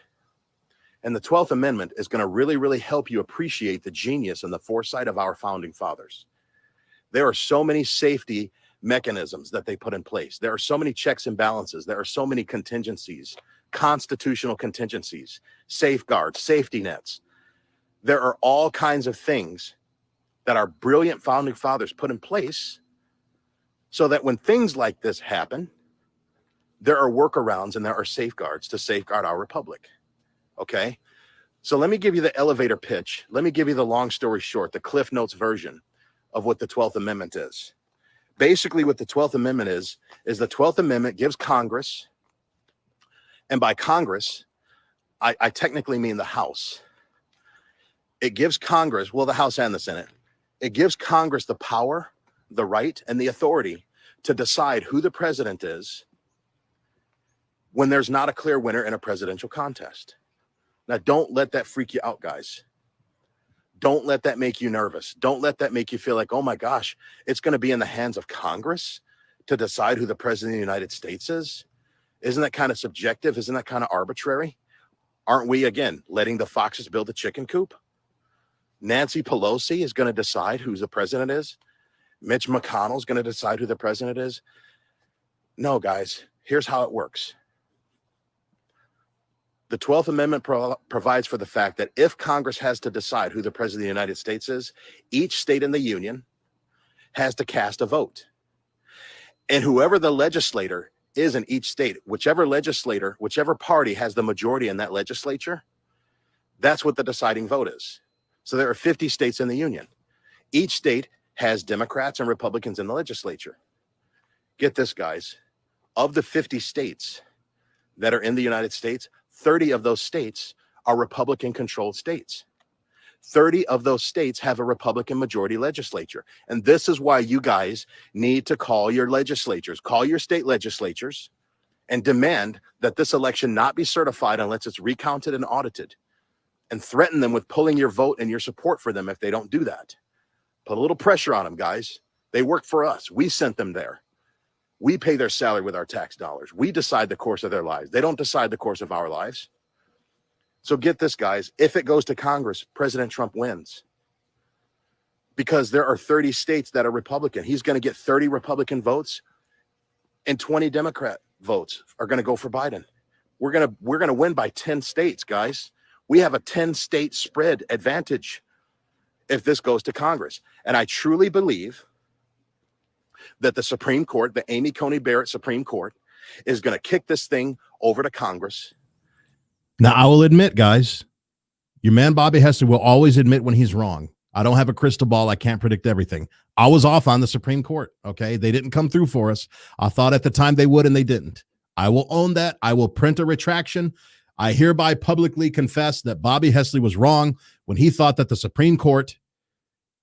And the 12th Amendment is going to really, really help you appreciate the genius and the foresight of our founding fathers. There are so many safety mechanisms that they put in place. There are so many checks and balances. There are so many contingencies, constitutional contingencies, safeguards, safety nets. There are all kinds of things that our brilliant founding fathers put in place so that when things like this happen, there are workarounds and there are safeguards to safeguard our republic. Okay? So let me give you the elevator pitch. Let me give you the long story short, the Cliff Notes version of what the 12th Amendment is. Basically, what the 12th Amendment is the 12th Amendment gives Congress, and by Congress, I technically mean the House. It gives Congress, well, the House and the Senate, it gives Congress the power, the right, and the authority to decide who the president is when there's not a clear winner in a presidential contest. Now, don't let that freak you out, guys. Don't let that make you nervous. Don't let that make you feel like, oh my gosh, it's going to be in the hands of Congress to decide who the president of the United States is. Isn't that kind of subjective? Isn't that kind of arbitrary? Aren't we, again, letting the foxes build a chicken coop? Nancy Pelosi is going to decide who the president is. Mitch McConnell is going to decide who the president is. No, guys, here's how it works. The 12th Amendment provides for the fact that if Congress has to decide who the president of the United States is, each state in the union has to cast a vote. And whoever the legislator is in each state, whichever legislator, whichever party has the majority in that legislature, that's what the deciding vote is. So there are 50 states in the union. Each state has Democrats and Republicans in the legislature. Get this, guys. Of the 50 states that are in the United States, 30 of those states are Republican-controlled states. 30 of those states have a Republican majority legislature. And this is why you guys need to call your legislatures, call your state legislatures, and demand that this election not be certified unless it's recounted and audited, and threaten them with pulling your vote and your support for them if they don't do that. Put a little pressure on them, guys. They work for us. We sent them there. We pay their salary with our tax dollars. We decide the course of their lives. They don't decide the course of our lives. So get this, guys. If it goes to Congress, President Trump wins. Because there are 30 states that are Republican. He's going to get 30 Republican votes and 20 Democrat votes are going to go for Biden. We're going to win by 10 states, guys. We have a 10-state spread advantage if this goes to Congress. And I truly believe that the Supreme Court, the Amy Coney Barrett Supreme Court, is going to kick this thing over to Congress. Now, I will admit, guys, your man Bobby Hester will always admit when he's wrong. I don't have a crystal ball. I can't predict everything. I was off on the Supreme Court, okay? They didn't come through for us. I thought at the time they would, and they didn't. I will own that. I will print a retraction. I hereby publicly confess that Bobby Hester was wrong when he thought that the Supreme Court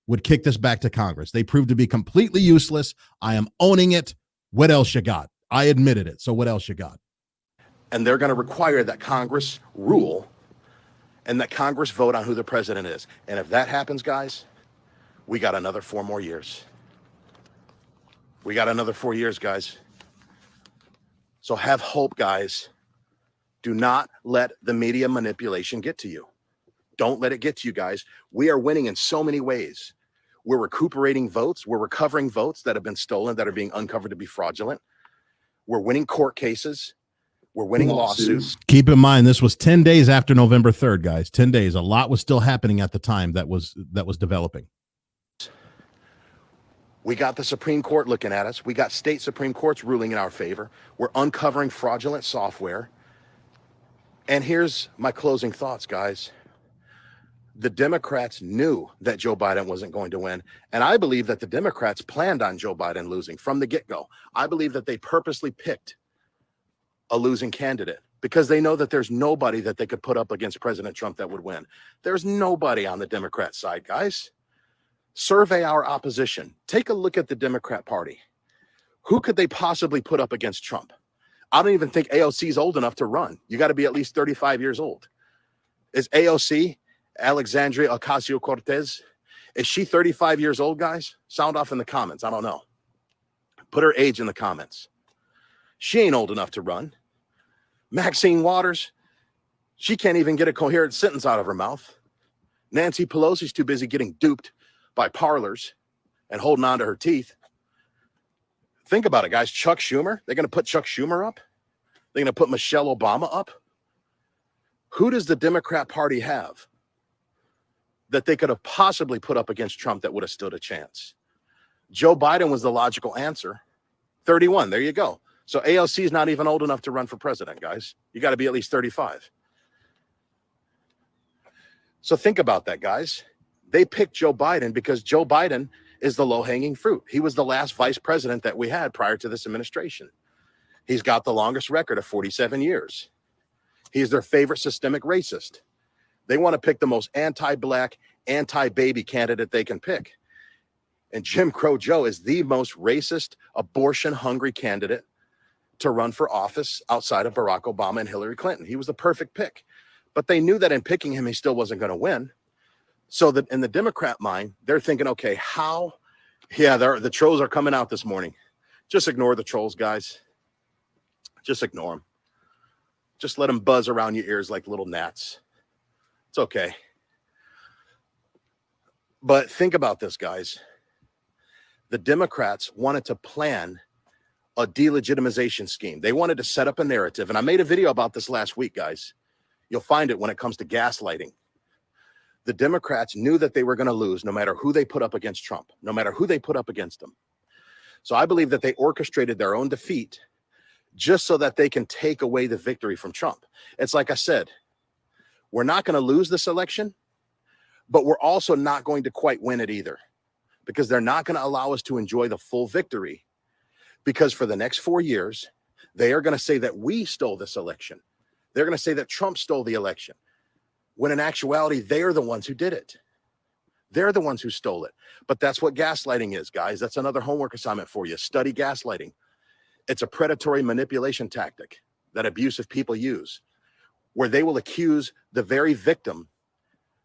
would kick this back to Congress. They proved to be completely useless. I am owning it. What else you got? I admitted it. So what else you got? And they're going to require that Congress rule and that Congress vote on who the president is. And if that happens, guys, we got another 4 more years. We got another 4 years, guys. So have hope, guys. Do not let the media manipulation get to you. Don't let it get to you, guys. We are winning in so many ways. We're recuperating votes. We're recovering votes that have been stolen, that are being uncovered to be fraudulent. We're winning court cases. We're winning lawsuits. Keep in mind, this was 10 days after November 3rd, guys. 10 days. A lot was still happening at the time that was developing. We got the Supreme Court looking at us. We got state Supreme Courts ruling in our favor. We're uncovering fraudulent software. And here's my closing thoughts, guys. The Democrats knew that Joe Biden wasn't going to win. And I believe that the Democrats planned on Joe Biden losing from the get-go. I believe that they purposely picked a losing candidate because they know that there's nobody that they could put up against President Trump that would win. There's nobody on the Democrat side, guys. Survey our opposition. Take a look at the Democrat Party. Who could they possibly put up against Trump? I don't even think AOC is old enough to run. You got to be at least 35 years old. Is AOC, Alexandria Ocasio-Cortez, is she 35 years old, guys? Sound off in the comments. I don't know. Put her age in the comments. She ain't old enough to run. Maxine Waters, she can't even get a coherent sentence out of her mouth. Nancy Pelosi's too busy getting duped by parlors and holding on to her teeth. Think about it, guys. Chuck Schumer, they're going to put Chuck Schumer up? They're going to put Michelle Obama up? Who does the Democrat Party have that they could have possibly put up against Trump that would have stood a chance? Joe Biden was the logical answer. 31, there you go. So AOC is not even old enough to run for president, guys. You got to be at least 35. So think about that, guys. They picked Joe Biden because Joe Biden is the low-hanging fruit. He was the last vice president that we had prior to this administration. He's got the longest record of 47 years. He's their favorite systemic racist. They want to pick the most anti-black, anti-baby candidate they can pick. And Jim Crow Joe is the most racist, abortion-hungry candidate to run for office outside of Barack Obama and Hillary Clinton. He was the perfect pick. But they knew that in picking him, he still wasn't going to win. So that in the Democrat mind, they're thinking, okay, how? Yeah, the trolls are coming out this morning. Just ignore the trolls, guys. Just ignore them. Just let them buzz around your ears like little gnats. It's okay. But think about this, guys. The Democrats wanted to plan a delegitimization scheme. They wanted to set up a narrative. And I made a video about this last week, guys. You'll find it when it comes to gaslighting. The Democrats knew that they were going to lose no matter who they put up against Trump, no matter who they put up against him. So I believe that they orchestrated their own defeat just so that they can take away the victory from Trump. It's like I said, we're not going to lose this election, but we're also not going to quite win it either, because they're not going to allow us to enjoy the full victory, because for the next 4 years, they are going to say that we stole this election. They're going to say that Trump stole the election, when in actuality, they are the ones who did it. They're the ones who stole it. But that's what gaslighting is, guys. That's another homework assignment for you. Study gaslighting. It's a predatory manipulation tactic that abusive people use, where they will accuse the very victim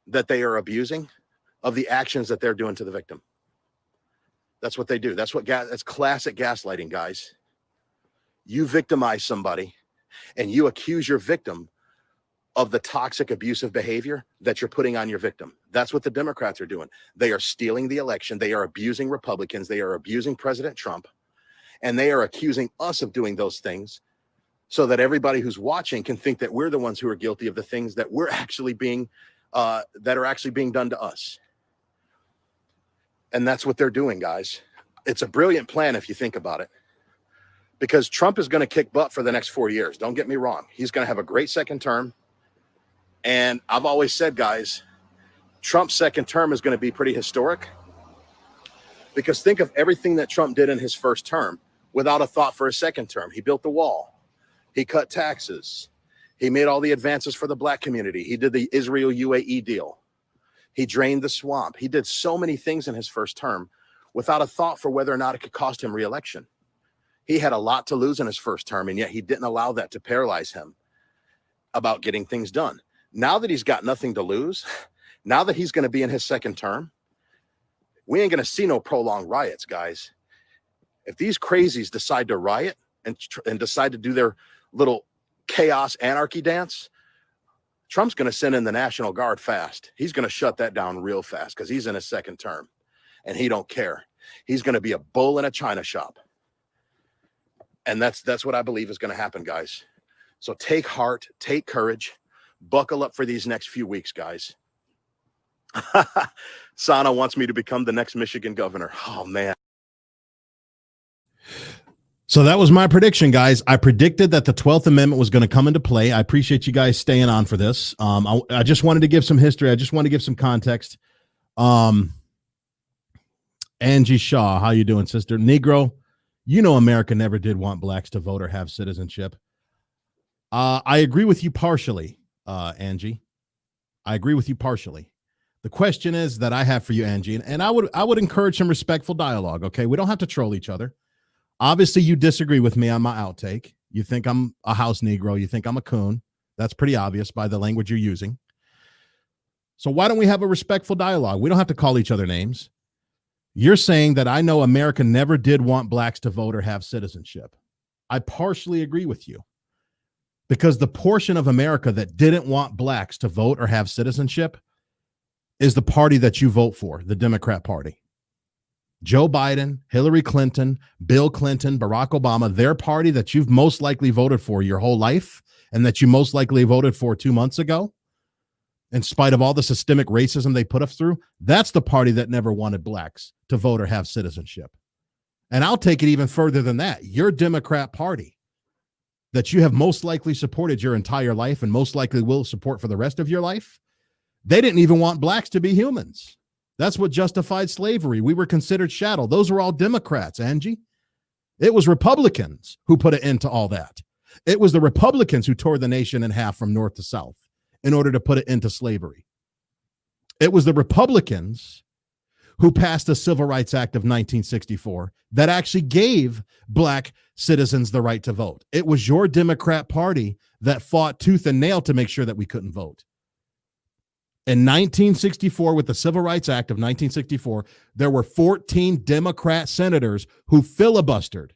that they are abusing of the actions that they're doing to the victim. That's what they do. That's classic gaslighting, guys. You victimize somebody and you accuse your victim of the toxic, abusive behavior that you're putting on your victim. That's what the Democrats are doing. They are stealing the election. They are abusing Republicans. They are abusing President Trump. And they are accusing us of doing those things so that everybody who's watching can think that we're the ones who are guilty of the things that we're actually being, that are actually being done to us. And that's what they're doing, guys. It's a brilliant plan if you think about it, because Trump is going to kick butt for the next 4 years. Don't get me wrong. He's going to have a great second term. And I've always said, guys, Trump's second term is going to be pretty historic, because think of everything that Trump did in his first term without a thought for his second term. He built the wall. He cut taxes. He made all the advances for the black community. He did the Israel-UAE deal. He drained the swamp. He did so many things in his first term without a thought for whether or not it could cost him re-election. He had a lot to lose in his first term, and yet he didn't allow that to paralyze him about getting things done. Now that he's got nothing to lose, now that he's going to be in his second term, we ain't going to see no prolonged riots, guys. If these crazies decide to riot and decide to do their little chaos anarchy dance, Trump's going to send in the National Guard fast. He's going to shut that down real fast because he's in his second term and he don't care. He's going to be a bull in a china shop. And that's what I believe is going to happen, guys. So take heart, take courage, buckle up for these next few weeks, guys. Sana wants me to become the next Michigan governor. Oh, man. So that was my prediction, guys. I predicted that the 12th Amendment was going to come into play. I appreciate you guys staying on for this. I just wanted to give some history. I just want to give some context. Angie Shaw, how you doing, sister? Negro, you know America never did want blacks to vote or have citizenship. I agree with you partially, Angie. I agree with you partially. The question is that I have for you, Angie, and I would encourage some respectful dialogue, okay? We don't have to troll each other. Obviously, you disagree with me on my outtake. You think I'm a house Negro. You think I'm a coon. That's pretty obvious by the language you're using. So why don't we have a respectful dialogue? We don't have to call each other names. You're saying that I know America never did want blacks to vote or have citizenship. I partially agree with you, because the portion of America that didn't want blacks to vote or have citizenship is the party that you vote for, the Democrat Party. Joe Biden, Hillary Clinton, Bill Clinton, Barack Obama, their party that you've most likely voted for your whole life and that you most likely voted for 2 months ago, in spite of all the systemic racism they put us through, that's the party that never wanted blacks to vote or have citizenship. And I'll take it even further than that. Your Democrat Party that you have most likely supported your entire life and most likely will support for the rest of your life, they didn't even want blacks to be humans. That's what justified slavery. We were considered chattel. Those were all Democrats, Angie. It was Republicans who put an end to all that. It was the Republicans who tore the nation in half from north to south in order to put it into slavery. It was the Republicans who passed the Civil Rights Act of 1964 that actually gave black citizens the right to vote. It was your Democrat Party that fought tooth and nail to make sure that we couldn't vote. In 1964, with the Civil Rights Act of 1964, there were 14 Democrat senators who filibustered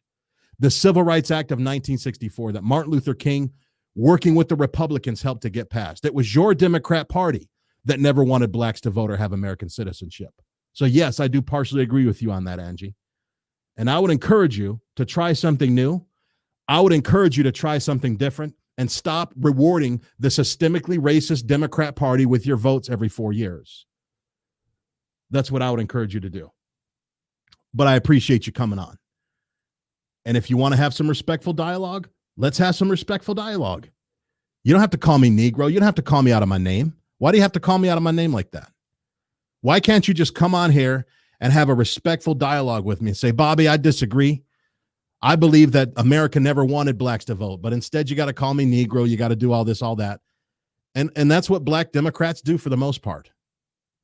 the Civil Rights Act of 1964 that Martin Luther King, working with the Republicans, helped to get passed. It was your Democrat Party that never wanted blacks to vote or have American citizenship. So yes, I do partially agree with you on that, Angie. And I would encourage you to try something new. I would encourage you to try something different and stop rewarding the systemically racist Democrat Party with your votes every 4 years. That's what I would encourage you to do. But I appreciate you coming on. And if you want to have some respectful dialogue, let's have some respectful dialogue. You don't have to call me Negro. You don't have to call me out of my name. Why do you have to call me out of my name like that? Why can't you just come on here and have a respectful dialogue with me and say, Bobby, I disagree. I believe that America never wanted blacks to vote, but instead you got to call me Negro. You got to do all this, all that. And that's what black Democrats do for the most part.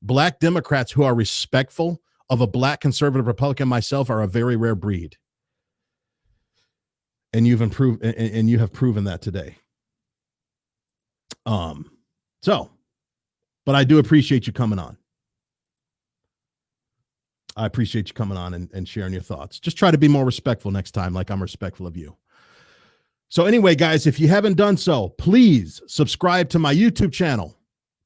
Black Democrats who are respectful of a black conservative Republican, myself, are a very rare breed. And you have proven that today. But I do appreciate you coming on. I appreciate you coming on and sharing your thoughts. Just try to be more respectful next time, like I'm respectful of you. So anyway, guys, if you haven't done so, please subscribe to my YouTube channel.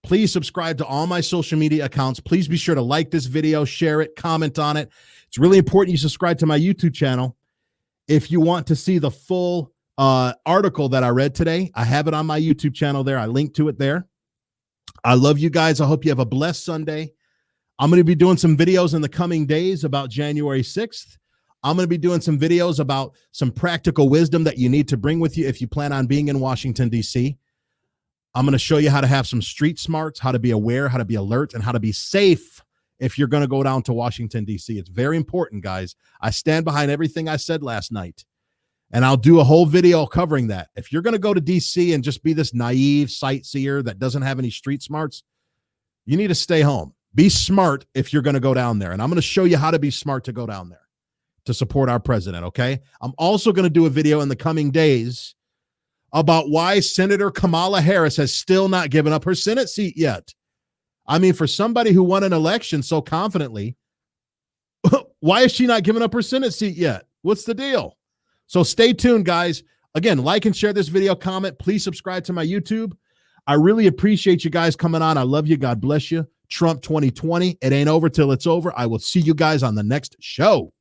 Please subscribe to all my social media accounts. Please be sure to like this video, share it, comment on it. It's really important you subscribe to my YouTube channel. If you want to see the full article that I read today, I have it on my YouTube channel there. I linked to it there. I love you guys. I hope you have a blessed Sunday. I'm going to be doing some videos in the coming days about January 6th. I'm going to be doing some videos about some practical wisdom that you need to bring with you if you plan on being in Washington, D.C. I'm going to show you how to have some street smarts, how to be aware, how to be alert, and how to be safe if you're going to go down to Washington, D.C. It's very important, guys. I stand behind everything I said last night, and I'll do a whole video covering that. If you're going to go to D.C. and just be this naive sightseer that doesn't have any street smarts, you need to stay home. Be smart if you're going to go down there. And I'm going to show you how to be smart to go down there to support our president, okay? I'm also going to do a video in the coming days about why Senator Kamala Harris has still not given up her Senate seat yet. I mean, for somebody who won an election so confidently, why is she not giving up her Senate seat yet? What's the deal? So stay tuned, guys. Again, like and share this video, comment. Please subscribe to my YouTube. I really appreciate you guys coming on. I love you. God bless you. Trump 2020. It ain't over till it's over. I will see you guys on the next show.